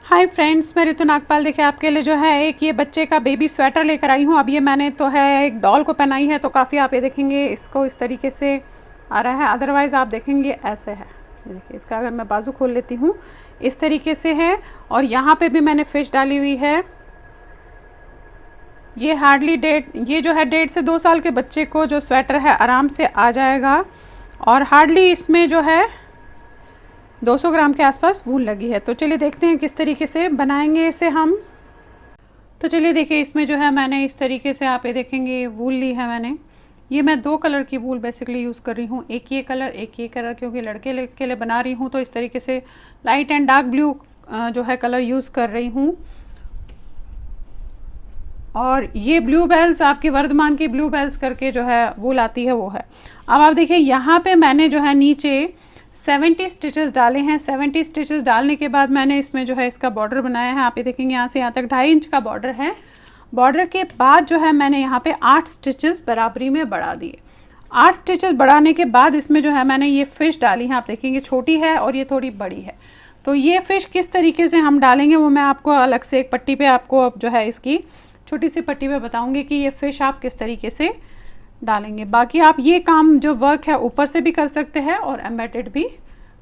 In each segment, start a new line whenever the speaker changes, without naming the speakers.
Hi friends, मैं ऋतु नागपाल देखिए आपके लिए जो है एक ये बच्चे का बेबी स्वेटर लेकर आई हूँ। अब ये मैंने तो है एक डॉल को पहनाई है, तो काफ़ी आप ये देखेंगे इसको इस तरीके से आ रहा है। अदरवाइज़ आप देखेंगे ऐसे है। ये देखिए, इसका अगर मैं बाजू खोल लेती हूँ इस तरीके से है। और यहाँ पे भी मैंने फ़िश डाली हुई है। ये हार्डली ये जो है 1.5 से 2 साल के बच्चे को जो स्वेटर है आराम से आ जाएगा। और हार्डली इसमें जो है 200 ग्राम के आसपास वूल लगी है। तो चलिए देखते हैं किस तरीके से बनाएंगे इसे हम। तो चलिए देखिए, इसमें जो है मैंने इस तरीके से आप ये देखेंगे वूल ली है मैंने। ये मैं 2 कलर की वूल बेसिकली यूज़ कर रही हूँ, एक ये कलर एक ये कलर, क्योंकि लड़के के लिए बना रही हूँ तो इस तरीके से लाइट एंड डार्क ब्लू जो है कलर यूज़ कर रही हूँ। और ये ब्लू बेल्स आपकी वर्धमान की ब्लू बेल्स करके जो है वूल आती है वो है। अब आप देखिए यहाँ पे मैंने जो है नीचे 70 स्टिचेस डाले हैं। 70 स्टिचेस डालने के बाद मैंने इसमें जो है इसका बॉर्डर बनाया है। आप ये देखेंगे यहाँ से यहाँ तक 2.5 इंच का बॉर्डर है। बॉर्डर के बाद जो है मैंने यहाँ पे 8 स्टिचेस बराबरी में बढ़ा दिए। 8 स्टिचेस बढ़ाने के बाद इसमें जो है मैंने ये फ़िश डाली है। आप देखेंगे छोटी है और ये थोड़ी बड़ी है। तो ये फ़िश किस तरीके से हम डालेंगे वो मैं आपको अलग से एक पट्टी पे आपको अब जो है इसकी छोटी सी पट्टी पे बताऊंगी कि ये फ़िश आप किस तरीके से डालेंगे। बाकी आप ये काम जो वर्क है ऊपर से भी कर सकते हैं और एम्बेडेड भी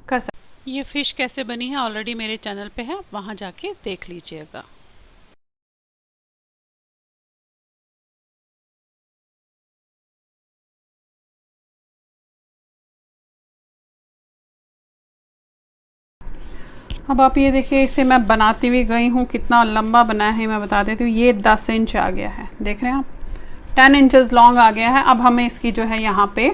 कर सकते हैं। ये फ़िश कैसे बनी है ऑलरेडी मेरे चैनल पे है, वहाँ जाके देख लीजिएगा। अब आप ये देखिए, इसे मैं बनाती हुई गई हूँ, कितना लंबा बनाया है मैं बता देती हूँ। ये 10 इंच आ गया है, देख रहे हैं आप, 10 इंचेस लॉन्ग आ गया है। अब हमें इसकी जो है यहाँ पे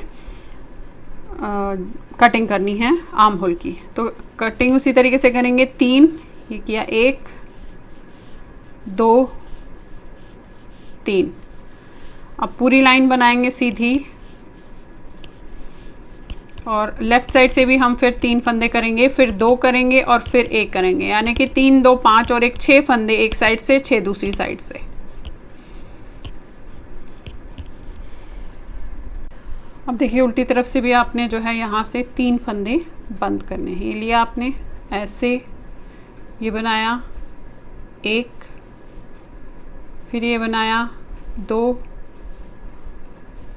कटिंग करनी है आर्म होल की। तो कटिंग उसी तरीके से करेंगे। 3 ये किया, 1 2 3। अब पूरी लाइन बनाएंगे सीधी, और लेफ़्ट साइड से भी हम फिर 3 फंदे करेंगे, फिर 2 करेंगे और फिर 1 करेंगे, यानी कि 3 2 5 और 1 6 फंदे एक साइड से, 6 दूसरी साइड से। अब देखिए उल्टी तरफ से भी आपने जो है यहाँ से 3 फंदे बंद करने हैं। ये लिया आपने ऐसे, ये बनाया 1, फिर ये बनाया 2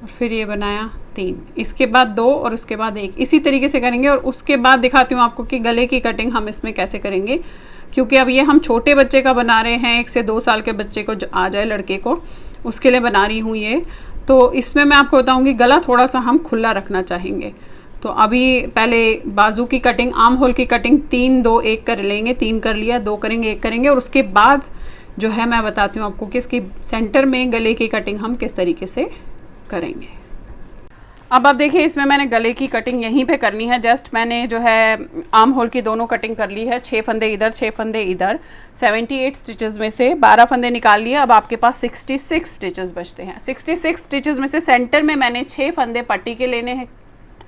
और फिर ये बनाया 3, इसके बाद 2 और उसके बाद 1। इसी तरीके से करेंगे। और उसके बाद दिखाती हूँ आपको कि गले की कटिंग हम इसमें कैसे करेंगे, क्योंकि अब ये हम छोटे बच्चे का बना रहे हैं। 1 से 2 साल के बच्चे को जो आ जाए, लड़के को, उसके लिए बना रही हूँ ये। तो इसमें मैं आपको बताऊँगी गला थोड़ा सा हम खुला रखना चाहेंगे। तो अभी पहले बाजू की कटिंग, आर्म होल की कटिंग 3 2 1 कर लेंगे। 3 कर लिया, 2 करेंगे, 1 करेंगे, और उसके बाद जो है मैं बताती हूँ आपको कि इसकी सेंटर में गले की कटिंग हम किस तरीके से करेंगे। अब आप देखिए, इसमें मैंने गले की कटिंग यहीं पे करनी है। जस्ट मैंने जो है आर्म होल की दोनों कटिंग कर ली है। 6 फंदे इधर, 6 फंदे इधर। 78 स्टिचेस में से 12 फंदे निकाल लिए। अब आपके पास 66 स्टिचेस बचते हैं। 66 स्टिचेस में से सेंटर में मैंने 6 फंदे पट्टी के लेने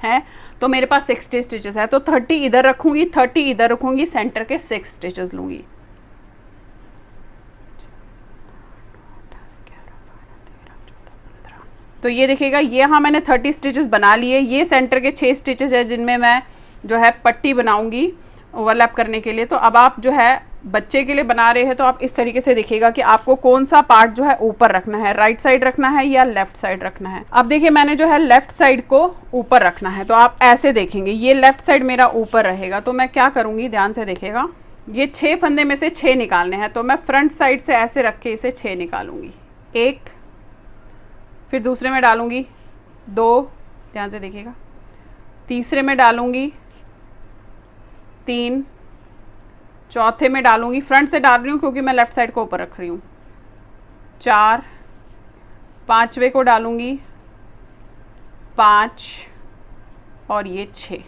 हैं, तो मेरे पास 60 स्टिचेस है। तो 30 इधर रखूँगी, 30 इधर रखूँगी, सेंटर के 6 स्टिचेस लूँगी। तो ये देखिएगा, ये यहाँ मैंने 30 स्टिचेस बना लिए। ये सेंटर के 6 स्टिचेस है जिनमें मैं जो है पट्टी बनाऊंगी ओवरलैप करने के लिए। तो अब आप जो है बच्चे के लिए बना रहे हैं तो आप इस तरीके से देखिएगा कि आपको कौन सा पार्ट जो है ऊपर रखना है, राइट साइड रखना है या लेफ्ट साइड रखना है। अब देखिए, मैंने जो है लेफ्ट साइड को ऊपर रखना है, तो आप ऐसे देखेंगे, ये लेफ्ट साइड मेरा ऊपर रहेगा। तो मैं क्या करूँगी, ध्यान से देखिएगा, ये 6 फंदे में से 6 निकालने हैं। तो मैं फ्रंट साइड से ऐसे रख के इसे 6 निकालूंगी। 1, फिर दूसरे में डालूंगी 2, ध्यान से देखिएगा, तीसरे में डालूंगी 3, चौथे में डालूंगी, फ्रंट से डाल रही हूँ क्योंकि मैं लेफ्ट साइड को ऊपर रख रही हूँ, 4, पांचवे को डालूंगी 5 और ये 6।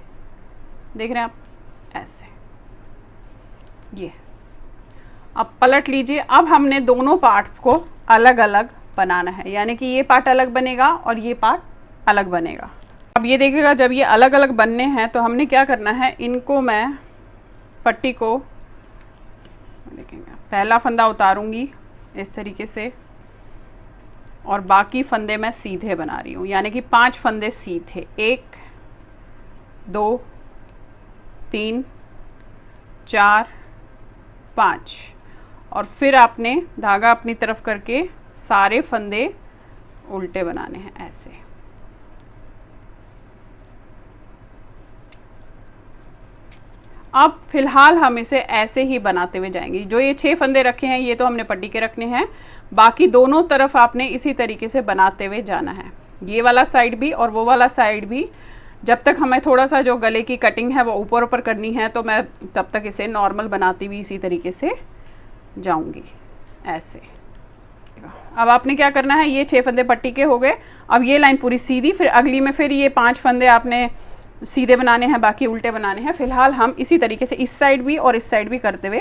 देख रहे हैं आप, ऐसे। ये अब पलट लीजिए। अब हमने दोनों पार्ट्स को अलग अलग बनाना है, यानी कि ये पार्ट अलग बनेगा और ये पार्ट अलग बनेगा। अब ये देखिएगा, जब ये अलग अलग बनने हैं तो हमने क्या करना है, इनको मैं पट्टी को देखेंगे, पहला फंदा उतारूंगी इस तरीके से, और बाकी फंदे मैं सीधे बना रही हूँ, यानी कि 5 फंदे सीधे। 1 2 3 4 5 और फिर आपने धागा अपनी तरफ करके सारे फंदे उल्टे बनाने हैं ऐसे। अब फिलहाल हम इसे ऐसे ही बनाते हुए जाएंगे। जो ये 6 फंदे रखे हैं ये तो हमने पट्टी के रखने हैं, बाकी दोनों तरफ आपने इसी तरीके से बनाते हुए जाना है, ये वाला साइड भी और वो वाला साइड भी। जब तक हमें थोड़ा सा जो गले की कटिंग है वो ऊपर ऊपर करनी है तो मैं तब तक इसे नॉर्मल बनाती हुई इसी तरीके से जाऊंगी ऐसे। अब आपने क्या करना है, ये 6 फंदे पट्टी के हो गए, अब ये लाइन पूरी सीधी, फिर अगली में फिर ये 5 फंदे आपने सीधे बनाने हैं, बाकी उल्टे बनाने हैं। फिलहाल हम इसी तरीके से इस साइड भी और इस साइड भी करते हुए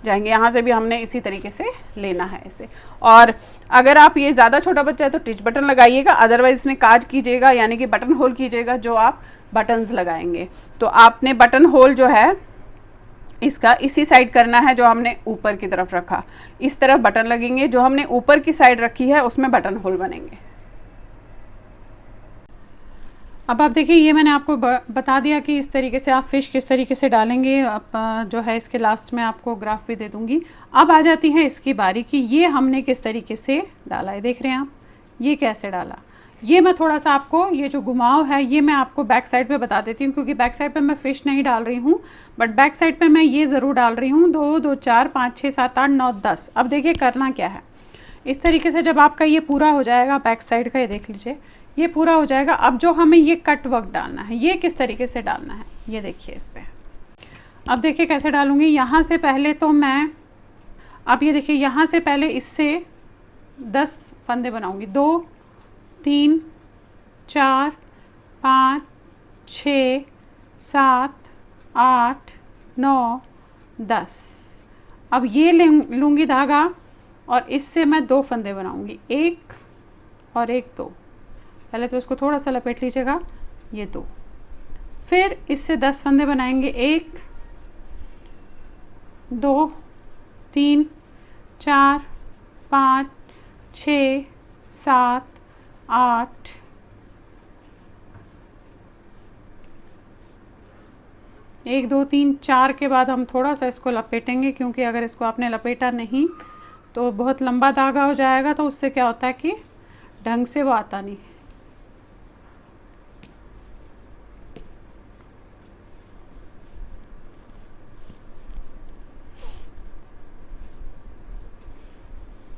जाएंगे। यहाँ से भी हमने इसी तरीके से लेना है इसे। और अगर आप ये ज़्यादा छोटा बच्चा है तो टिच बटन लगाइएगा, अदरवाइज इसमें काज कीजिएगा, यानी कि बटन होल कीजिएगा जो आप बटन्स लगाएंगे। तो आपने बटन होल जो है इसका इसी साइड करना है जो हमने ऊपर की तरफ रखा, इस तरफ बटन लगेंगे, जो हमने ऊपर की साइड रखी है उसमें बटन होल बनेंगे। अब आप देखिए ये मैंने आपको बता दिया कि इस तरीके से आप फिश किस तरीके से डालेंगे। आप जो है इसके लास्ट में आपको ग्राफ भी दे दूंगी। अब आ जाती है इसकी बारी कि ये हमने किस तरीके से डाला है। देख रहे हैं आप ये कैसे डाला। ये मैं थोड़ा सा आपको ये जो घुमाव है ये मैं आपको बैक साइड पे बता देती हूँ, क्योंकि बैक साइड पे मैं फ़िश नहीं डाल रही हूँ, बट बैक साइड पे मैं ये ज़रूर डाल रही हूँ। 2 2 4 5 6 7 8 9 10। अब देखिए करना क्या है, इस तरीके से जब आपका ये पूरा हो जाएगा बैक साइड का, ये देख लीजिए ये पूरा हो जाएगा। अब जो हमें ये कट वर्क डालना है ये किस तरीके से डालना है ये देखिए इस पर। अब देखिए कैसे डालूँगी। यहाँ से पहले तो मैं, अब ये देखिए यहाँ से पहले इससे 10 फंदे बनाऊँगी। 2 3 4 5 6 7 8 9 10। अब ये लूँगी धागा और इससे मैं 2 फंदे बनाऊँगी, 1 और 1 2। पहले तो इसको थोड़ा सा लपेट लीजिएगा, ये 2। फिर इससे 10 फंदे बनाएंगे, 1 2 3 4 5 6 7 8 1 2 3 4 के बाद हम थोड़ा सा इसको लपेटेंगे, क्योंकि अगर इसको आपने लपेटा नहीं तो बहुत लंबा धागा हो जाएगा, तो उससे क्या होता है कि ढंग से वो आता नहीं।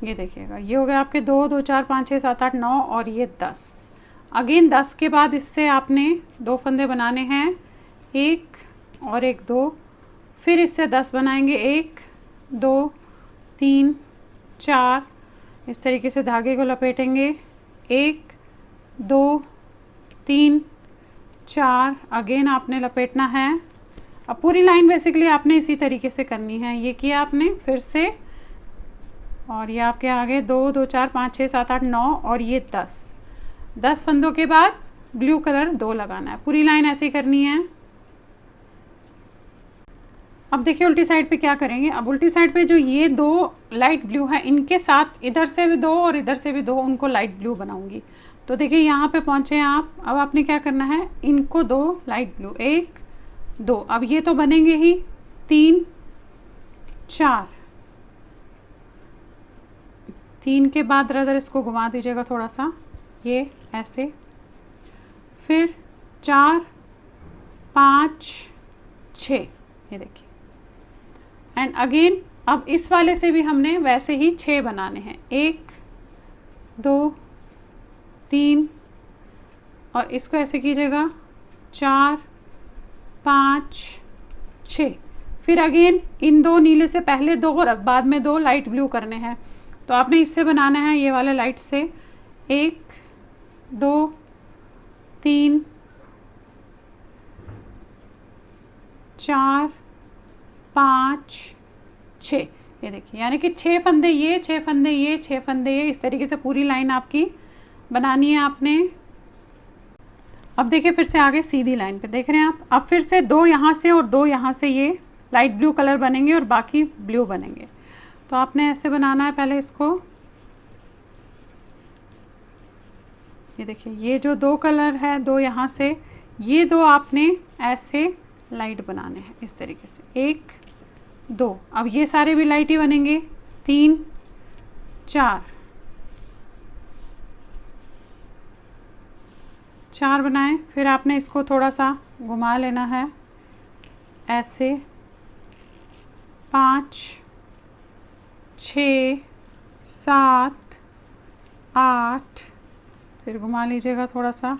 ये देखिएगा ये हो गया आपके 2 2 4 5 6 7 8 9 और ये 10। अगेन 10 के बाद इससे आपने 2 फंदे बनाने हैं, 1 और 1 2। फिर इससे 10 बनाएंगे, 1 2 3 4। इस तरीके से धागे को लपेटेंगे, 1 2 3 4। अगेन आपने लपेटना है। अब पूरी लाइन बेसिकली आपने इसी तरीके से करनी है। ये किया आपने, फिर से, और ये आपके आगे 2 2 4 5 6 7 8 9 और ये 10 फंदों के बाद ब्लू कलर 2 लगाना है। पूरी लाइन ऐसे ही करनी है। अब देखिए उल्टी साइड पे क्या करेंगे। अब उल्टी साइड पे जो ये 2 लाइट ब्लू है इनके साथ इधर से भी 2 और इधर से भी 2 उनको लाइट ब्लू बनाऊंगी। तो देखिए यहाँ पे पहुँचे हैं आप। अब आपने क्या करना है, इनको 2 लाइट ब्लू, 1 2। अब ये तो बनेंगे ही, 3 4। 3 के बाद इधर इसको घुमा दीजिएगा थोड़ा सा, ये ऐसे। फिर 4 5 6, ये देखिए। एंड अगेन अब इस वाले से भी हमने वैसे ही 6 बनाने हैं, 1 2 3। और इसको ऐसे कीजिएगा, 4 5 6। फिर अगेन इन 2 नीले से पहले 2 और बाद में 2 लाइट ब्लू करने हैं। तो आपने इससे बनाना है, ये वाले लाइट से, 1 2 3 4 5 6। ये देखिए यानी कि 6 फंदे ये, 6 फंदे ये, 6 फंदे ये, इस तरीके से पूरी लाइन आपकी बनानी है आपने। अब देखिए फिर से आगे सीधी लाइन पे देख रहे हैं आप। अब फिर से 2 यहाँ से और 2 यहाँ से ये लाइट ब्लू कलर बनेंगे और बाकी ब्लू बनेंगे। तो आपने ऐसे बनाना है पहले इसको। ये देखिए ये जो 2 कलर है, 2 यहाँ से, ये 2 आपने ऐसे लाइट बनाने हैं इस तरीके से, 1 2। अब ये सारे भी लाइट ही बनेंगे, 3 4 4 बनाएं। फिर आपने इसको थोड़ा सा घुमा लेना है ऐसे, 5 6 7 8, फिर घुमा लीजिएगा थोड़ा सा,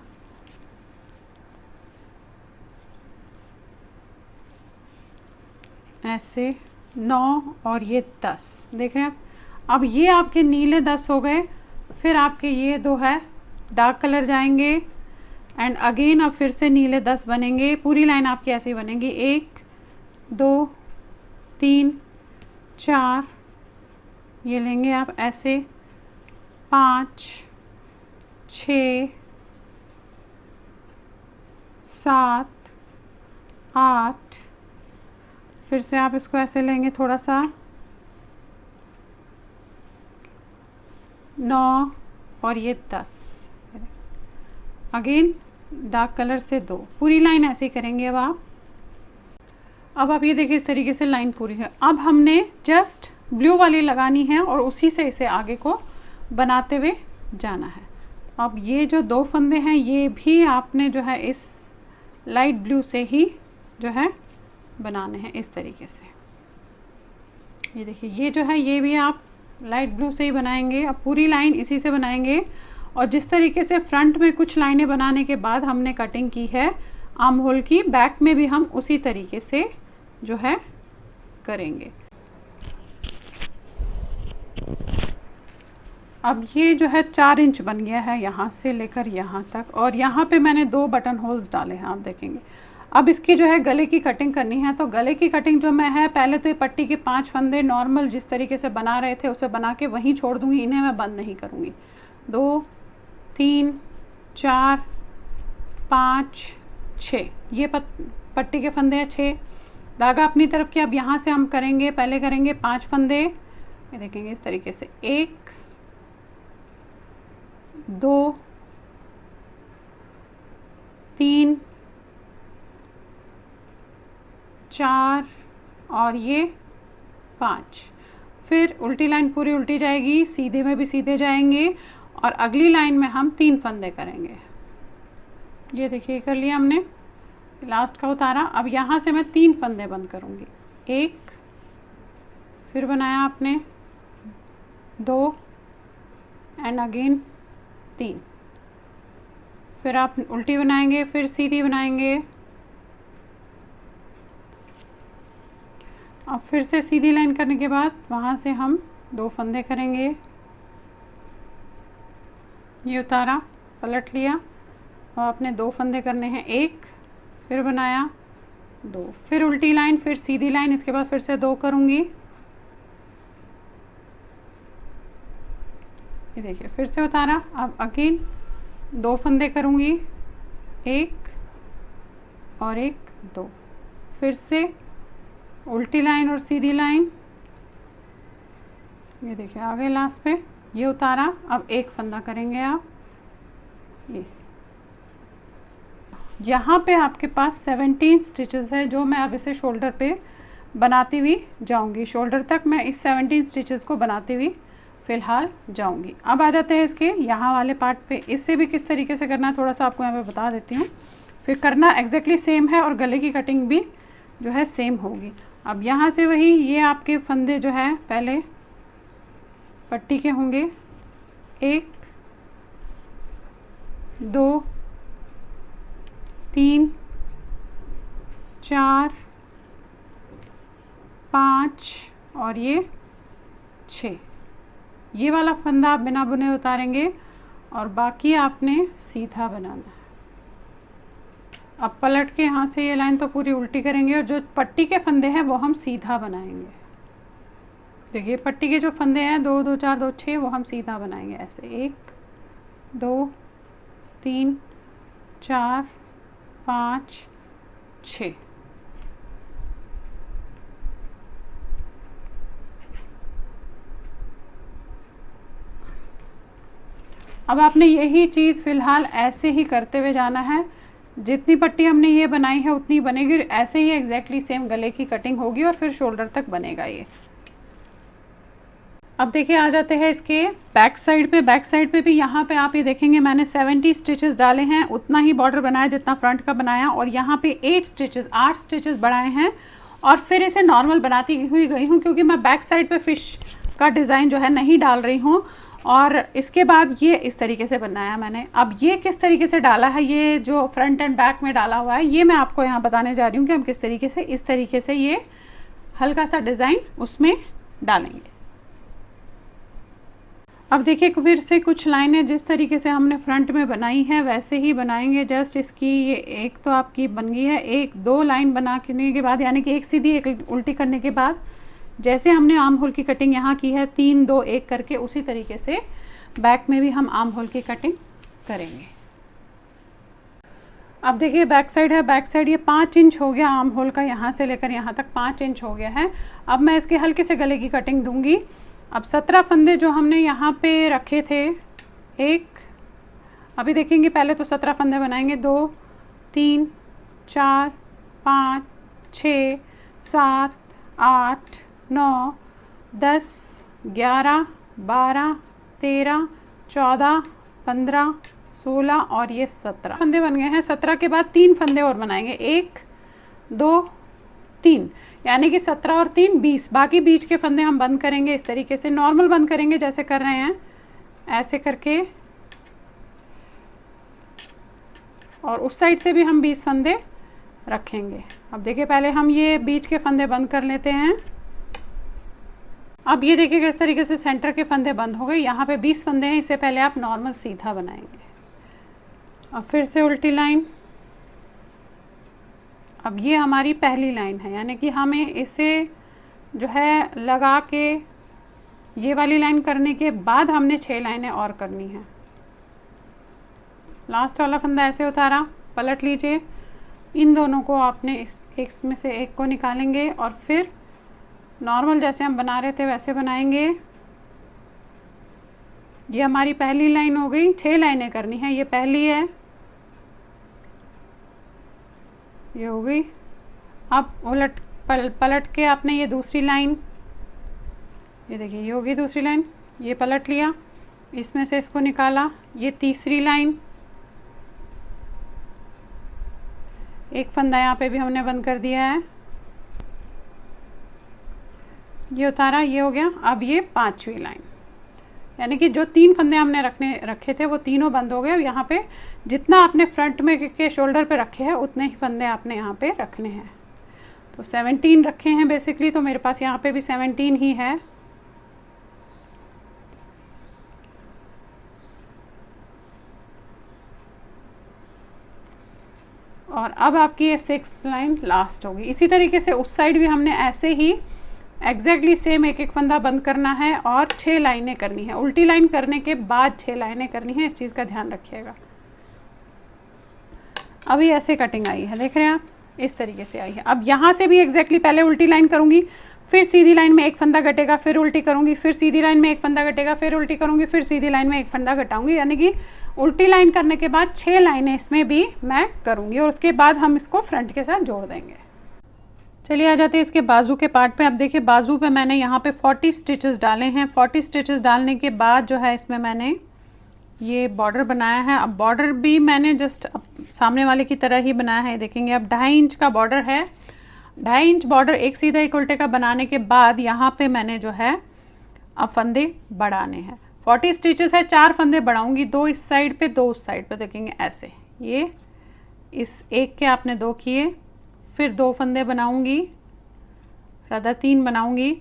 ऐसे 9 और ये 10। देख रहे हैं आप। अब ये आपके नीले 10 हो गए। फिर आपके ये 2 है डार्क कलर जाएंगे एंड अगेन अब फिर से नीले 10 बनेंगे। पूरी लाइन आपकी ऐसे ही बनेगी, 1 2 3 4, ये लेंगे आप ऐसे, 5 6 7 8, फिर से आप इसको ऐसे लेंगे थोड़ा सा, 9 और ये 10, अगेन डार्क कलर से 2। पूरी लाइन ऐसे ही करेंगे अब आप ये देखिए इस तरीके से लाइन पूरी है। अब हमने जस्ट ब्लू वाली लगानी है और उसी से इसे आगे को बनाते हुए जाना है। अब ये जो 2 फंदे हैं ये भी आपने जो है इस लाइट ब्लू से ही जो है बनाने हैं इस तरीके से। ये देखिए ये जो है ये भी आप लाइट ब्लू से ही बनाएंगे। अब पूरी लाइन इसी से बनाएंगे और जिस तरीके से फ्रंट में कुछ लाइनें बनाने के बाद हमने कटिंग की है आर्म होल की, बैक में भी हम उसी तरीके से जो है करेंगे। अब ये जो है 4 इंच बन गया है यहाँ से लेकर यहाँ तक और यहाँ पे मैंने 2 बटन होल्स डाले हैं, आप देखेंगे। अब इसकी जो है गले की कटिंग करनी है, तो गले की कटिंग जो मैं है पहले तो ये पट्टी के 5 फंदे नॉर्मल जिस तरीके से बना रहे थे उसे बना के वहीं छोड़ दूँगी, इन्हें मैं बंद नहीं करूँगी। 2 3 4 5 6, ये पट्टी के फंदे हैं 6। धागा अपनी तरफ के अब यहाँ से हम करेंगे, पहले करेंगे 5 फंदे, ये देखेंगे इस तरीके से, 1 2 3 4 और ये 5। फिर उल्टी लाइन पूरी उल्टी जाएगी, सीधे में भी सीधे जाएंगे और अगली लाइन में हम 3 फंदे करेंगे। ये देखिए कर लिया हमने, लास्ट का उतारा। अब यहाँ से मैं 3 फंदे बंद करूँगी, 1, फिर बनाया आपने 2 एंड अगेन 3, फिर आप उल्टी बनाएंगे, फिर सीधी बनाएंगे, अब फिर से सीधी लाइन करने के बाद वहाँ से हम 2 फंदे करेंगे। ये उतारा, पलट लिया और आपने 2 फंदे करने हैं, 1, फिर बनाया 2, फिर उल्टी लाइन, फिर सीधी लाइन, इसके बाद फिर से 2 करूँगी। ये देखिए फिर से उतारा, अब अगेन 2 फंदे करूँगी, 1 और 1 2, फिर से उल्टी लाइन और सीधी लाइन, ये देखिए आ गए लास्ट पे, ये उतारा। अब 1 फंदा करेंगे आप, ये यहाँ पे आपके पास 17 स्टिचेस है जो मैं अब इसे शोल्डर पे बनाती हुई जाऊंगी। शोल्डर तक मैं इस 17 स्टिचेस को बनाती हुई फ़िलहाल जाऊंगी। अब आ जाते हैं इसके यहाँ वाले पार्ट पे। इससे भी किस तरीके से करना है थोड़ा सा आपको यहाँ पे बता देती हूँ। फिर करना एग्जैक्टली सेम है और गले की कटिंग भी जो है सेम होगी। अब यहाँ से वही ये आपके फंदे जो है पहले पट्टी के होंगे, 1 2 3 4 5 और ये 6। ये वाला फंदा आप बिना बुने उतारेंगे और बाकी आपने सीधा बनाना है। अब पलट के यहाँ से ये लाइन तो पूरी उल्टी करेंगे और जो पट्टी के फंदे हैं वो हम सीधा बनाएंगे। देखिए पट्टी के जो फंदे हैं 2 2 4 2 6 वो हम सीधा बनाएंगे ऐसे, 1 2 3 4 5 6। अब आपने यही चीज़ फ़िलहाल ऐसे ही करते हुए जाना है। जितनी पट्टी हमने ये बनाई है उतनी बनेगी, ऐसे ही एग्जैक्टली सेम गले की कटिंग होगी और फिर शोल्डर तक बनेगा ये। अब देखिए आ जाते हैं इसके बैक साइड पे। बैक साइड पे भी यहाँ पे आप ये देखेंगे मैंने 70 स्टिचेस डाले हैं, उतना ही बॉर्डर बनाया जितना फ्रंट का बनाया, और यहाँ पे 8 स्टिचेस बढ़ाए हैं और फिर इसे नॉर्मल बनाती हुई गई हूँ क्योंकि मैं बैक साइड पे फिश का डिज़ाइन जो है नहीं डाल रही हूँ। और इसके बाद ये इस तरीके से बनाया मैंने। अब ये किस तरीके से डाला है, ये जो फ्रंट एंड बैक में डाला हुआ है, ये मैं आपको यहाँ बताने जा रही हूँ कि हम किस तरीके से, इस तरीके से ये हल्का सा डिज़ाइन उसमें डालेंगे। अब देखिए फिर से कुछ लाइनें जिस तरीके से हमने फ्रंट में बनाई है वैसे ही बनाएंगे। जस्ट इसकी ये एक तो आपकी बन गई है, एक 2 लाइन बनाने के बाद, यानी कि एक सीधी एक उल्टी करने के बाद जैसे हमने आर्म होल की कटिंग यहाँ की है 3 2 1 करके, उसी तरीके से बैक में भी हम आर्म होल की कटिंग करेंगे। अब देखिए बैक साइड है, बैक साइड ये 5 इंच हो गया आर्म होल का, यहाँ से लेकर यहाँ तक 5 इंच हो गया है। अब मैं इसके हल्के से गले की कटिंग दूंगी। अब 17 फंदे जो हमने यहाँ पे रखे थे, एक, अभी देखेंगे पहले तो 17 फंदे बनाएंगे, 2 3 4 5 6 7 8 9 10 11 12 13 14 15 16 और ये 17 फंदे बन गए हैं। 17 के बाद 3 फंदे और बनाएंगे, 1 2 3, यानी कि 17 और 3 20। बाकी बीच के फंदे हम बंद करेंगे इस तरीके से, नॉर्मल बंद करेंगे जैसे कर रहे हैं ऐसे करके, और उस साइड से भी हम 20 फंदे रखेंगे। अब देखिए पहले हम ये बीच के फंदे बंद कर लेते हैं। अब ये देखिए किस तरीके से सेंटर के फंदे बंद हो गए। यहाँ पे 20 फंदे हैं, इससे पहले आप नॉर्मल सीधा बनाएंगे। अब फिर से उल्टी लाइन। अब ये हमारी पहली लाइन है, यानी कि हमें इसे जो है लगा के ये वाली लाइन करने के बाद हमने 6 लाइनें और करनी है। लास्ट वाला फंदा ऐसे उतारा, पलट लीजिए, इन दोनों को आपने इस एक में से एक को निकालेंगे और फिर नॉर्मल जैसे हम बना रहे थे वैसे बनाएंगे। ये हमारी पहली लाइन हो गई, 6 लाइनें करनी है, ये पहली है, ये हो गई। अब पलट के आपने ये दूसरी लाइन, ये देखिए ये होगी दूसरी लाइन, ये पलट लिया, इसमें से इसको निकाला, ये तीसरी लाइन, एक फंदा यहाँ पे भी हमने बंद कर दिया है, ये उतारा, ये हो गया। अब ये 5वीं लाइन, यानी कि जो 3 फंदे हमने रखे थे वो तीनों बंद हो गए। अब यहाँ पे जितना आपने फ्रंट में के शोल्डर पे रखे हैं उतने ही फंदे आपने यहाँ पे रखने हैं। तो 17 रखे हैं बेसिकली, तो मेरे पास यहाँ पे भी 17 ही है। और अब आपकी ये 6th लाइन लास्ट होगी। इसी तरीके से उस साइड भी हमने ऐसे ही एग्जैक्टली सेम एक एक फंदा बंद करना है और 6 लाइनें करनी है। उल्टी लाइन करने के बाद 6 लाइनें करनी है, इस चीज़ का ध्यान रखिएगा। अभी ऐसे कटिंग आई है, देख रहे हैं आप, इस तरीके से आई है। अब यहाँ से भी एग्जैक्टली पहले उल्टी लाइन करूँगी, फिर सीधी लाइन में एक फंदा घटेगा, फिर उल्टी करूँगी, फिर सीधी लाइन में एक फंदा घटेगा, फिर उल्टी करूँगी, फिर सीधी लाइन में एक फंदा घटाऊँगी, यानी कि उल्टी लाइन करने के बाद 6 लाइनें इसमें भी मैं करूँगी और उसके बाद हम इसको फ्रंट के साथ जोड़ देंगे। चलिए आ जाते हैं इसके बाजू के पार्ट पे। अब देखिए बाजू पे मैंने यहाँ पे 40 स्टिचेस डाले हैं। 40 स्टिचेस डालने के बाद जो है इसमें मैंने ये बॉर्डर बनाया है। अब बॉर्डर भी मैंने जस्ट सामने वाले की तरह ही बनाया है, देखेंगे। अब 2.5 इंच का बॉर्डर है। 2.5 इंच बॉर्डर एक सीधा एक उल्टे का बनाने के बाद यहाँ पे मैंने जो है अब फंदे बढ़ाने हैं। 40 स्टिचेस है, 4 फंदे बढ़ाऊंगी, 2 इस साइड पे 2 उस साइड पे, देखेंगे ऐसे। ये इस एक के आपने 2 किए, फिर 2 फंदे बनाऊंगी, राधा 3 बनाऊंगी,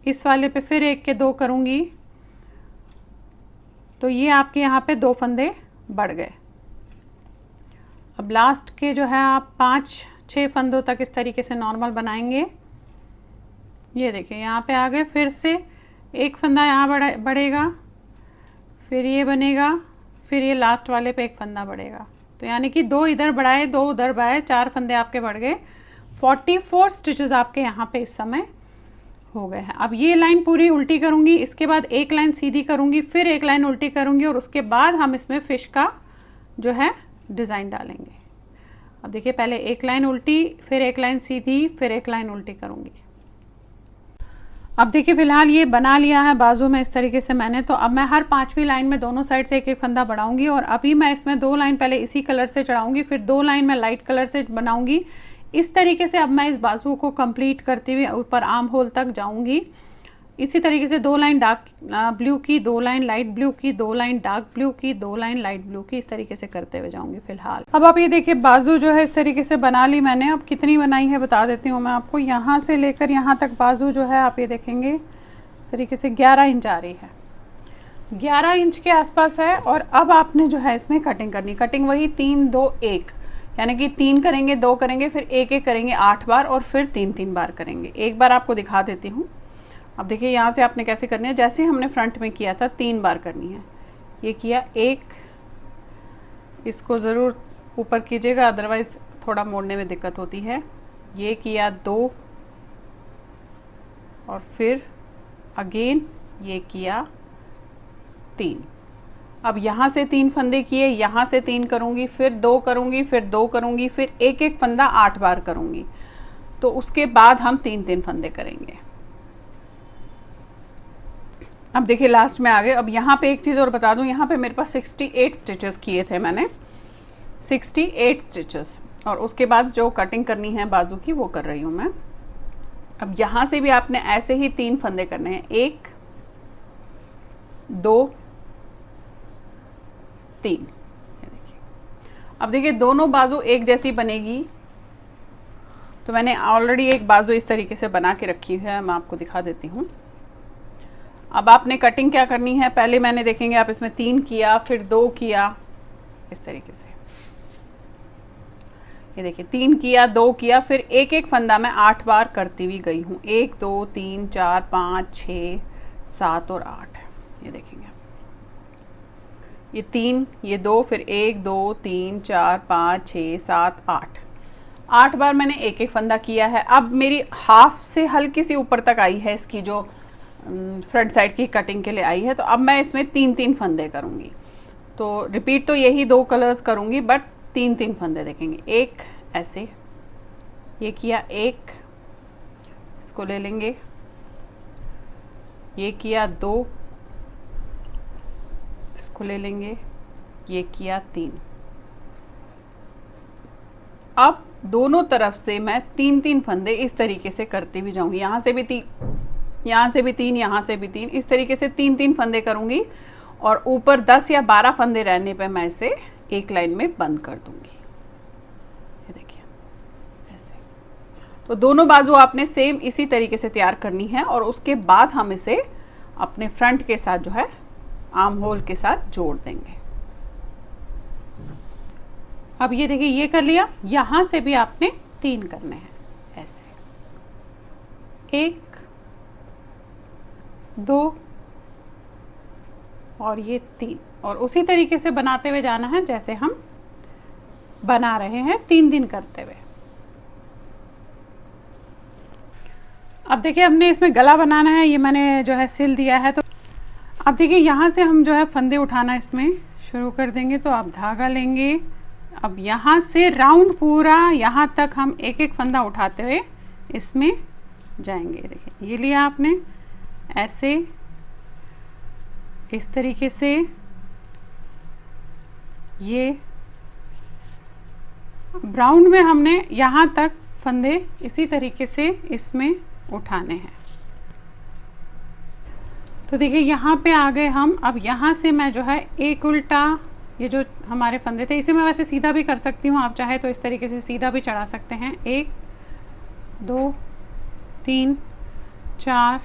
इस वाले पे फिर एक के 2 करूंगी, तो ये आपके यहाँ पे 2 फंदे बढ़ गए। अब लास्ट के जो है आप 5-6 फंदों तक इस तरीके से नॉर्मल बनाएंगे। ये देखिए यहाँ पे आ गए, फिर से एक फंदा यहाँ बढ़ेगा, फिर ये बनेगा, फिर ये लास्ट वाले पे एक फंदा बढ़ेगा, तो यानी कि 2 इधर बढ़ाए 2 उधर बढ़ाए, 4 फंदे आपके बढ़ गए। 44 स्टिचेस आपके यहाँ पे इस समय हो गए हैं। अब ये लाइन पूरी उल्टी करूँगी, इसके बाद एक लाइन सीधी करूँगी, फिर एक लाइन उल्टी करूँगी और उसके बाद हम इसमें फिश का जो है डिज़ाइन डालेंगे। अब देखिए पहले एक लाइन उल्टी, फिर एक लाइन सीधी, फिर एक लाइन उल्टी करूँगी। अब देखिए फिलहाल ये बना लिया है बाजू में इस तरीके से मैंने। तो अब मैं हर 5वीं लाइन में दोनों साइड से एक एक फंदा बढ़ाऊंगी और अभी मैं इसमें 2 लाइन पहले इसी कलर से चढ़ाऊंगी, फिर 2 लाइन मैं लाइट कलर से बनाऊंगी। इस तरीके से अब मैं इस बाजू को कंप्लीट करते हुए ऊपर आर्म होल तक जाऊंगी। इसी तरीके से 2 लाइन डार्क ब्लू की, 2 लाइन लाइट ब्लू की, 2 लाइन डार्क ब्लू की, 2 लाइन लाइट ब्लू की, इस तरीके से करते हुए जाऊंगी फिलहाल। अब आप ये देखिए बाजू जो है इस तरीके से बना ली मैंने। अब कितनी बनाई है बता देती हूँ मैं आपको। यहाँ से लेकर यहाँ तक बाजू जो है आप ये देखेंगे इस तरीके से 11 इंच आ रही है, 11 इंच के आसपास है। और अब आपने जो है इसमें कटिंग करनी, कटिंग वही 3 2 1, यानी कि 3 करेंगे, 2 करेंगे, फिर 1 1 करेंगे 8 बार और फिर 3 3 बार करेंगे। एक बार आपको दिखा देती हूँ। अब देखिए यहाँ से आपने कैसे करनी है, जैसे हमने फ्रंट में किया था 3 बार करनी है। ये किया 1, इसको ज़रूर ऊपर कीजिएगा अदरवाइज़ थोड़ा मोड़ने में दिक्कत होती है। ये किया 2 और फिर अगेन ये किया 3। अब यहाँ से 3 फंदे किए, यहाँ से 3 करूँगी, फिर 2 करूँगी, फिर 2 करूँगी, फिर एक एक फंदा 8 बार करूँगी। तो उसके बाद हम 3 3 फंदे करेंगे। अब देखिए लास्ट में आ गए। अब यहाँ पे एक चीज़ और बता दूँ, यहाँ पे मेरे पास 68 स्टिचेस किए थे मैंने, 68 स्टिचेस। और उसके बाद जो कटिंग करनी है बाजू की वो कर रही हूँ मैं। अब यहाँ से भी आपने ऐसे ही 3 फंदे करने हैं, 1 2 3। ये देखिए। अब देखिए दोनों बाजू एक जैसी बनेगी। तो मैंने ऑलरेडी एक बाजू इस तरीके से बना के रखी है, मैं आपको दिखा देती हूँ। अब आपने कटिंग क्या करनी है, पहले मैंने देखेंगे आप इसमें 3 किया, फिर 2 किया, इस तरीके से। ये देखिए 3 किया, 2 किया, फिर एक एक फंदा मैं 8 बार करती हुई गई हूँ। 1 2 3 4 5 6 7 और 8। ये देखेंगे ये 3, ये 2, फिर 1 2 3 4 5 6 7 8 बार मैंने एक एक फंदा किया है। अब मेरी हाफ से हल्की सी ऊपर तक आई है, इसकी जो फ्रंट साइड की कटिंग के लिए आई है। तो अब मैं इसमें 3 3 फंदे करूँगी। तो रिपीट तो यही 2 कलर्स करूँगी, बट 3 3 फंदे देखेंगे। एक ऐसे, ये किया 1, इसको ले लेंगे, ये किया 2, इसको ले लेंगे, ये किया 3। अब दोनों तरफ से मैं 3 3 फंदे इस तरीके से करती भी जाऊंगी। यहाँ से भी 3, यहाँ से भी 3, यहाँ से भी 3, इस तरीके से 3 3 फंदे करूंगी। और ऊपर 10 या 12 फंदे रहने पे मैं इसे एक लाइन में बंद कर दूंगी। ये देखिए ऐसे। तो दोनों बाजू आपने सेम इसी तरीके से तैयार करनी है और उसके बाद हम इसे अपने फ्रंट के साथ जो है आर्म होल के साथ जोड़ देंगे। अब ये देखिए ये कर लिया। यहाँ से भी आपने 3 करने हैं ऐसे, 1 2 और ये 3। और उसी तरीके से बनाते हुए जाना है जैसे हम बना रहे हैं 3 दिन करते हुए। अब देखिए हमने इसमें गला बनाना है, ये मैंने जो है सिल दिया है। तो अब देखिए यहाँ से हम जो है फंदे उठाना इसमें शुरू कर देंगे। तो आप धागा लेंगे, अब यहाँ से राउंड पूरा यहाँ तक हम एक एक फंदा उठाते हुए इसमें जाएंगे। देखिए ये लिया आपने ऐसे, इस तरीके से, ये राउंड में हमने यहाँ तक फंदे इसी तरीके से इसमें उठाने हैं। तो देखिए यहाँ पे आ गए हम। अब यहाँ से मैं जो है एक उल्टा, ये जो हमारे फंदे थे इसे मैं वैसे सीधा भी कर सकती हूँ, आप चाहे तो इस तरीके से सीधा भी चढ़ा सकते हैं। 1 2 3 4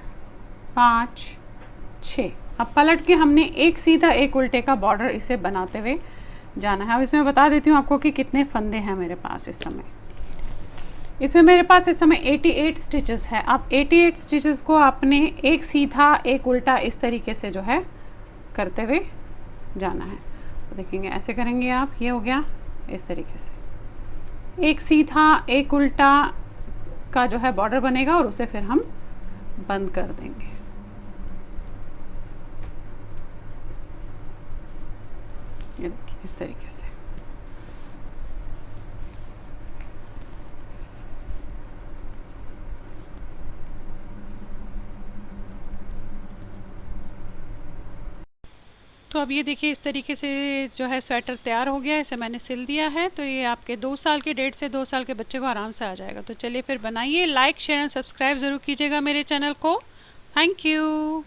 5 6। अब पलट के हमने एक सीधा एक उल्टे का बॉर्डर इसे बनाते हुए जाना है। अब इसमें बता देती हूँ आपको कि कितने फंदे हैं मेरे पास इस समय। इसमें मेरे पास इस समय 88 स्टिचेस है। अब 88 स्टिचेस को आपने एक सीधा एक उल्टा इस तरीके से जो है करते हुए जाना है। तो देखेंगे ऐसे करेंगे आप, ये हो गया इस तरीके से एक सीधा एक उल्टा का जो है बॉर्डर बनेगा और उसे फिर हम बंद कर देंगे। ये देखिए इस तरीके से। तो अब ये देखिए इस तरीके से जो है स्वेटर तैयार हो गया है, इसे मैंने सिल दिया है। तो ये आपके 2 साल के 1.5 से 2 साल के बच्चे को आराम से आ जाएगा। तो चलिए फिर बनाइए, लाइक शेयर एंड सब्सक्राइब ज़रूर कीजिएगा मेरे चैनल को। Thank you.